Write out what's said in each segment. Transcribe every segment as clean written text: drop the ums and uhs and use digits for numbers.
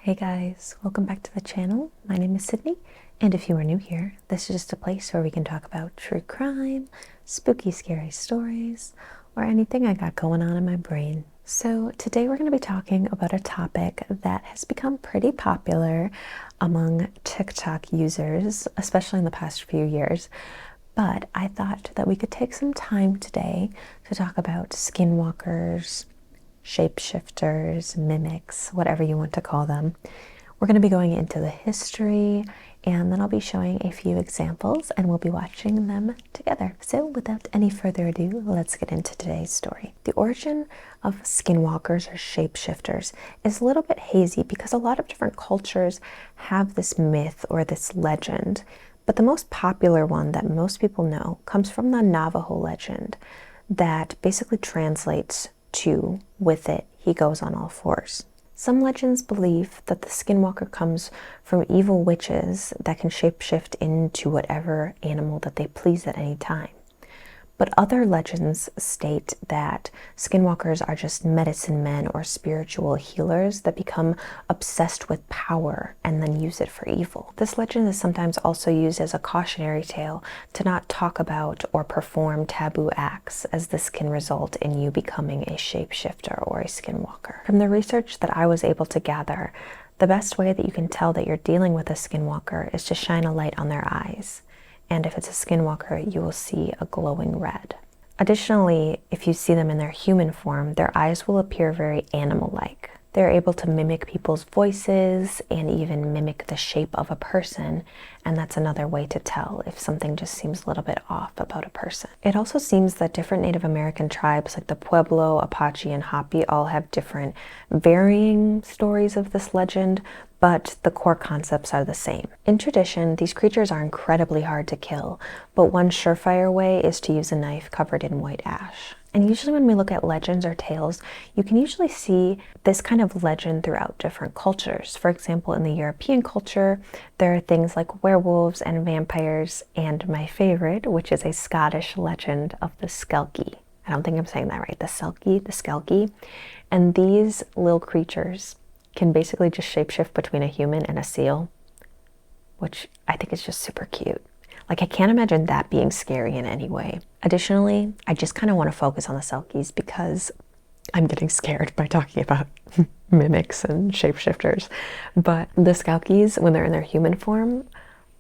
Hey guys, welcome back to the channel. My name is Sydney, and if you are new here, this is just a place where we can talk about true crime, spooky, scary stories, or anything I got going on in my brain. So today we're going to be talking about a topic that has become pretty popular among TikTok users, especially in the past few years. But I thought that we could take some time today to talk about skinwalkers, shapeshifters, mimics, whatever you want to call them. We're going to be going into the history, and then I'll be showing a few examples and we'll be watching them together. So without any further ado, let's get into today's story. The origin of skinwalkers or shapeshifters is a little bit hazy because a lot of different cultures have this myth or this legend, but the most popular one that most people know comes from the Navajo legend that basically translates to, with it, he goes on all fours. Some legends believe that the skinwalker comes from evil witches that can shapeshift into whatever animal that they please at any time. But other legends state that skinwalkers are just medicine men or spiritual healers that become obsessed with power and then use it for evil. This legend is sometimes also used as a cautionary tale to not talk about or perform taboo acts, as this can result in you becoming a shapeshifter or a skinwalker. From the research that I was able to gather, the best way that you can tell that you're dealing with a skinwalker is to shine a light on their eyes. And if it's a skinwalker, you will see a glowing red. Additionally, if you see them in their human form, their eyes will appear very animal-like. They're able to mimic people's voices and even mimic the shape of a person, and that's another way to tell if something just seems a little bit off about a person. It also seems that different Native American tribes like the Pueblo, Apache, and Hopi all have different varying stories of this legend, but the core concepts are the same. In tradition, these creatures are incredibly hard to kill, but one surefire way is to use a knife covered in white ash. And usually when we look at legends or tales, you can usually see this kind of legend throughout different cultures. For example, in the European culture, there are things like werewolves and vampires, and my favorite, which is a Scottish legend of the Skelkie. I don't think I'm saying that right. The Skelkie. And these little creatures can basically just shapeshift between a human and a seal, which I think is just super cute. Like, I can't imagine that being scary in any way. Additionally, I just kind of want to focus on the Selkies because I'm getting scared by talking about mimics and shapeshifters. But the Skelkies, when they're in their human form,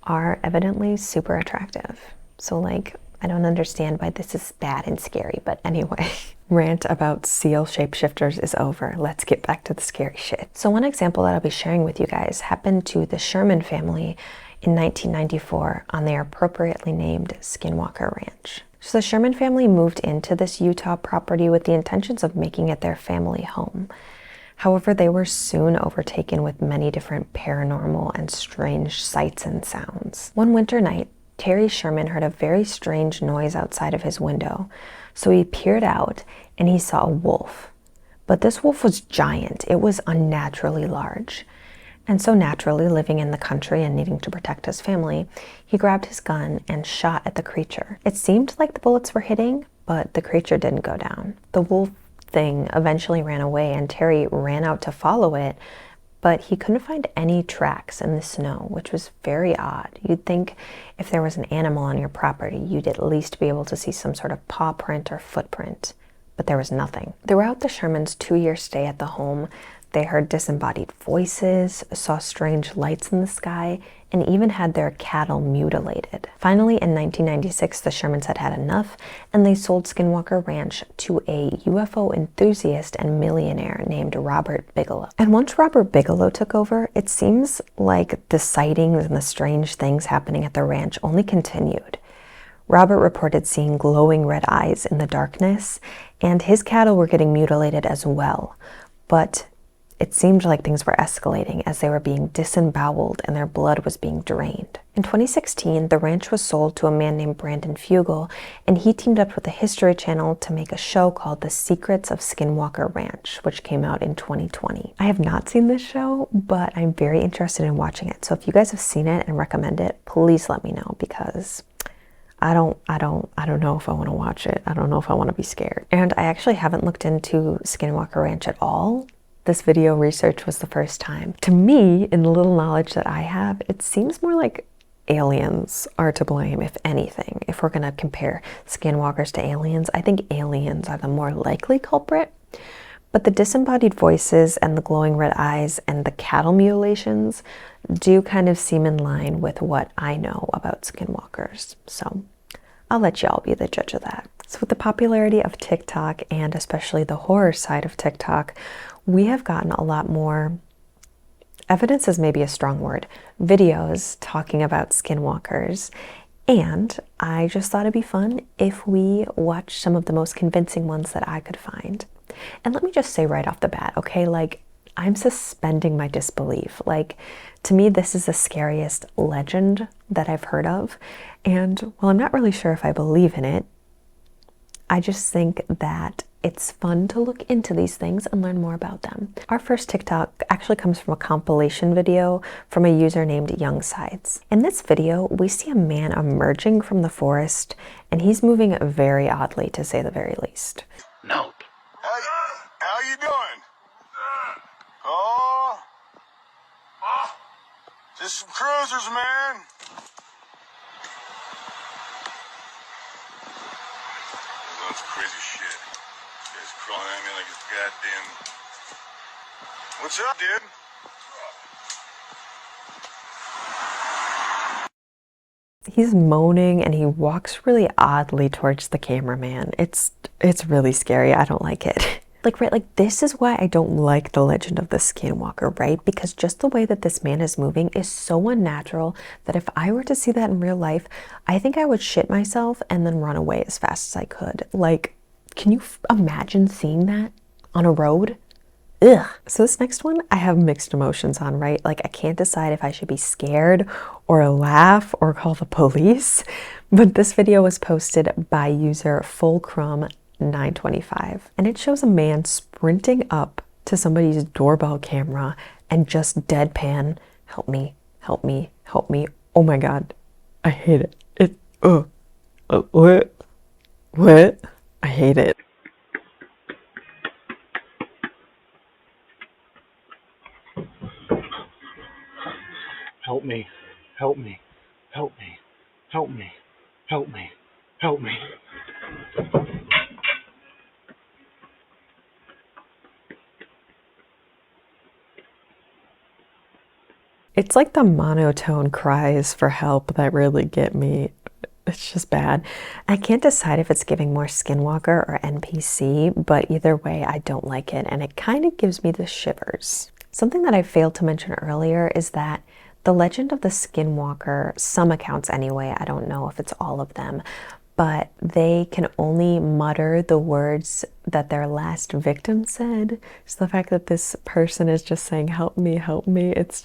are evidently super attractive. So, like, I don't understand why this is bad and scary, but anyway. Rant about seal shapeshifters is over. Let's get back to the scary shit. So one example that I'll be sharing with you guys happened to the Sherman family in 1994 on their appropriately named Skinwalker Ranch. So the Sherman family moved into this Utah property with the intentions of making it their family home. However, they were soon overtaken with many different paranormal and strange sights and sounds. One winter night, Terry Sherman heard a very strange noise outside of his window. So he peered out and he saw a wolf. But this wolf was giant. It was unnaturally large. And so naturally, living in the country and needing to protect his family, he grabbed his gun and shot at the creature. It seemed like the bullets were hitting, but the creature didn't go down. The wolf thing eventually ran away and Terry ran out to follow it, but he couldn't find any tracks in the snow, which was very odd. You'd think if there was an animal on your property, you'd at least be able to see some sort of paw print or footprint, but there was nothing. Throughout the Shermans' 2-year stay at the home, they heard disembodied voices, saw strange lights in the sky, and even had their cattle mutilated. Finally, in 1996, the Shermans had had enough, and they sold Skinwalker Ranch to a UFO enthusiast and millionaire named Robert Bigelow. And once Robert Bigelow took over, it seems like the sightings and the strange things happening at the ranch only continued. Robert reported seeing glowing red eyes in the darkness, and his cattle were getting mutilated as well. But it seemed like things were escalating as they were being disemboweled and their blood was being drained. In 2016, the ranch was sold to a man named Brandon Fugel, and he teamed up with the History Channel to make a show called The Secrets of Skinwalker Ranch, which came out in 2020. I have not seen this show, but I'm very interested in watching it. So if you guys have seen it and recommend it, please let me know, because I don't know if I want to watch it. I don't know if I want to be scared. And I actually haven't looked into Skinwalker Ranch at all. this video research was the first time. To me, in the little knowledge that I have, it seems more like aliens are to blame, if anything. If we're going to compare skinwalkers to aliens, I think aliens are the more likely culprit. But the disembodied voices and the glowing red eyes and the cattle mutilations do kind of seem in line with what I know about skinwalkers. So I'll let y'all be the judge of that. So with the popularity of TikTok, and especially the horror side of TikTok, we have gotten a lot more, evidence is maybe a strong word, videos talking about skinwalkers. And I just thought it'd be fun if we watched some of the most convincing ones that I could find. And let me just say right off the bat, okay, like, I'm suspending my disbelief. Like, to me, this is the scariest legend that I've heard of. And while I'm not really sure if I believe in it, I just think that it's fun to look into these things and learn more about them. Our first TikTok actually comes from a compilation video from a user named Young Sides. In this video, we see a man emerging from the forest, and he's moving very oddly, to say the very least. Nope. How you doing? Oh, just some cruisers, man. That's crazy shit. Guys crawling at me like it's goddamn. What's up, dude? He's moaning and he walks really oddly towards the cameraman. It's really scary. I don't like it. Like this is why I don't like the legend of the Skinwalker, right? Because just the way that this man is moving is so unnatural that if I were to see that in real life, I think I would shit myself and then run away as fast as I could. Like, can you imagine seeing that on a road? Ugh. So this next one, I have mixed emotions on, right? Like, I can't decide if I should be scared or laugh or call the police. But this video was posted by user Fulcrum925. And it shows a man sprinting up to somebody's doorbell camera and just deadpan, help me, help me, help me. Oh my God, I hate it. What? I hate it. Help me. Help me. Help me. Help me. Help me. Help me. It's like the monotone cries for help that really get me. It's just bad. I can't decide if it's giving more Skinwalker or NPC, but either way, I don't like it, and it kind of gives me the shivers. Something that I failed to mention earlier is that the legend of the Skinwalker, some accounts anyway, I don't know if it's all of them, but they can only mutter the words that their last victim said. So the fact that this person is just saying, help me, it's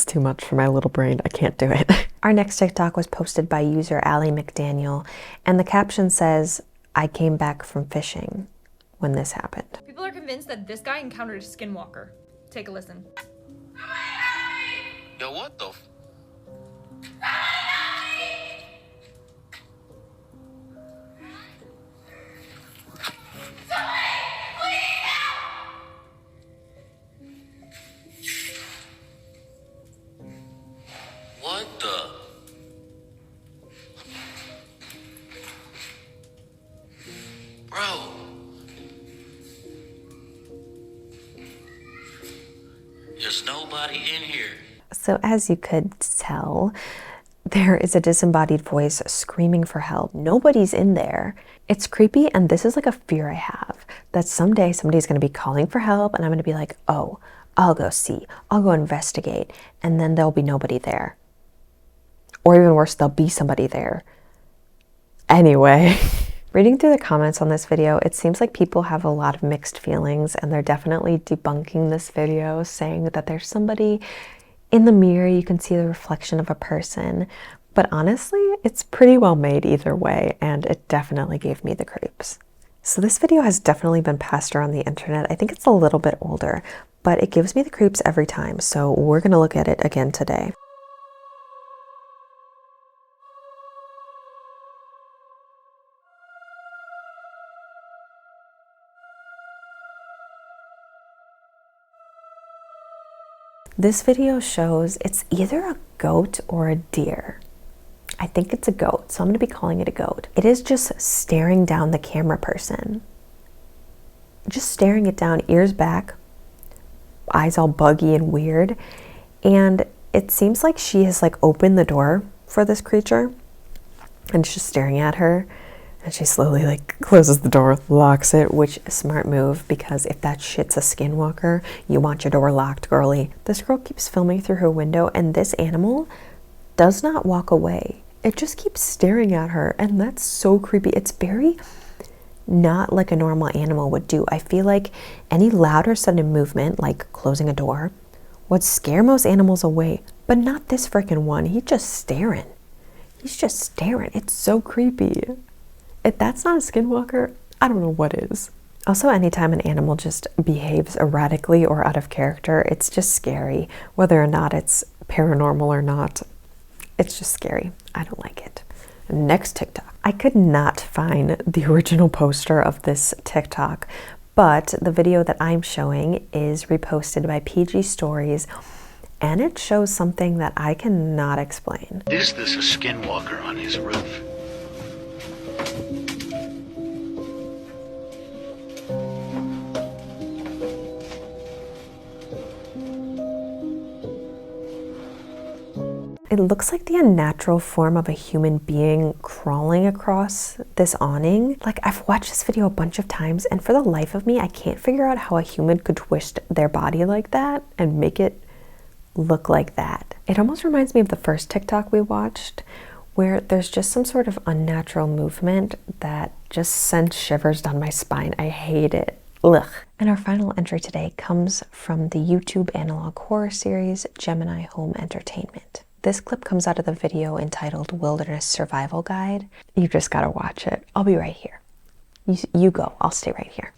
too much for my little brain. I can't do it. Our next TikTok was posted by user Allie McDaniel, and the caption says, I came back from fishing when this happened. People are convinced that this guy encountered a skinwalker. Take a listen. Yo, what the f? What the? Bro. There's nobody in here. So as you could tell, there is a disembodied voice screaming for help. Nobody's in there. It's creepy, and this is like a fear I have, that someday somebody's going to be calling for help and I'm going to be like, oh, I'll go see, I'll go investigate, and then there'll be nobody there. Or even worse, there'll be somebody there. Anyway, reading through the comments on this video, it seems like people have a lot of mixed feelings, and they're definitely debunking this video, saying that there's somebody in the mirror, you can see the reflection of a person. But honestly, it's pretty well made either way, and it definitely gave me the creeps. So this video has definitely been passed around the internet. I think it's a little bit older, but it gives me the creeps every time, so we're gonna look at it again today. This video shows it's either a goat or a deer. I think it's a goat, so I'm going to be calling it a goat. It is just staring down the camera person. Just staring it down, ears back, eyes all buggy and weird. And it seems like she has like opened the door for this creature and it's just staring at her. And she slowly like closes the door, locks it, which is a smart move because if that shit's a skinwalker, you want your door locked, girly. This girl keeps filming through her window and this animal does not walk away. It just keeps staring at her and that's so creepy. It's very not like a normal animal would do. I feel like any loud or sudden movement, like closing a door, would scare most animals away, but not this freaking one. He's just staring. He's just staring. It's so creepy. If that's not a skinwalker, I don't know what is. Also, anytime an animal just behaves erratically or out of character, it's just scary. Whether or not it's paranormal or not, it's just scary. I don't like it. Next TikTok. I could not find the original poster of this TikTok, but the video that I'm showing is reposted by PG Stories, and it shows something that I cannot explain. Is this a skinwalker on his roof? It looks like the unnatural form of a human being crawling across this awning. Like, I've watched this video a bunch of times, and for the life of me, I can't figure out how a human could twist their body like that and make it look like that. It almost reminds me of the first TikTok we watched, where there's just some sort of unnatural movement that just sends shivers down my spine. I hate it. Ugh. And our final entry today comes from the YouTube analog horror series, Gemini Home Entertainment. This clip comes out of the video entitled Wilderness Survival Guide. You just gotta watch it. I'll be right here. You go, I'll stay right here.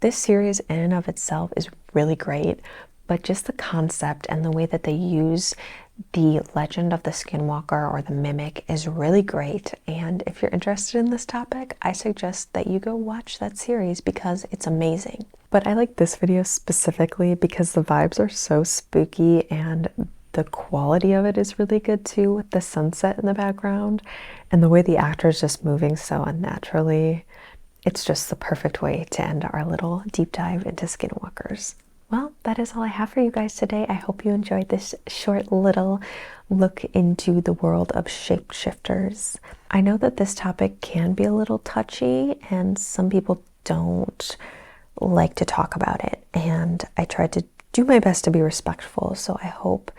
This series in and of itself is really great, but just the concept and the way that they use the legend of the skinwalker or the mimic is really great. And if you're interested in this topic, I suggest that you go watch that series because it's amazing. But I like this video specifically because the vibes are so spooky and the quality of it is really good too, with the sunset in the background and the way the actor is just moving so unnaturally. It's just the perfect way to end our little deep dive into skinwalkers. Well, that is all I have for you guys today. I hope you enjoyed this short little look into the world of shapeshifters. I know that this topic can be a little touchy and some people don't like to talk about it. And I tried to do my best to be respectful. So I hope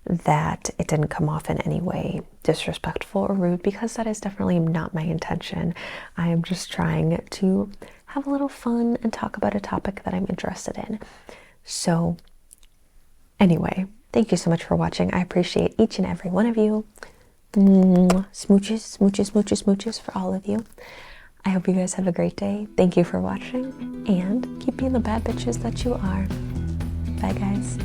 that it didn't come off in any way disrespectful or rude, because that is definitely not my intention. I am just trying to have a little fun and talk about a topic that I'm interested in. So anyway, thank you so much for watching. I appreciate each and every one of you. Smooches, smooches, smooches, smooches for all of you. I hope you guys have a great day. Thank you for watching and keep being the bad bitches that you are. Bye guys.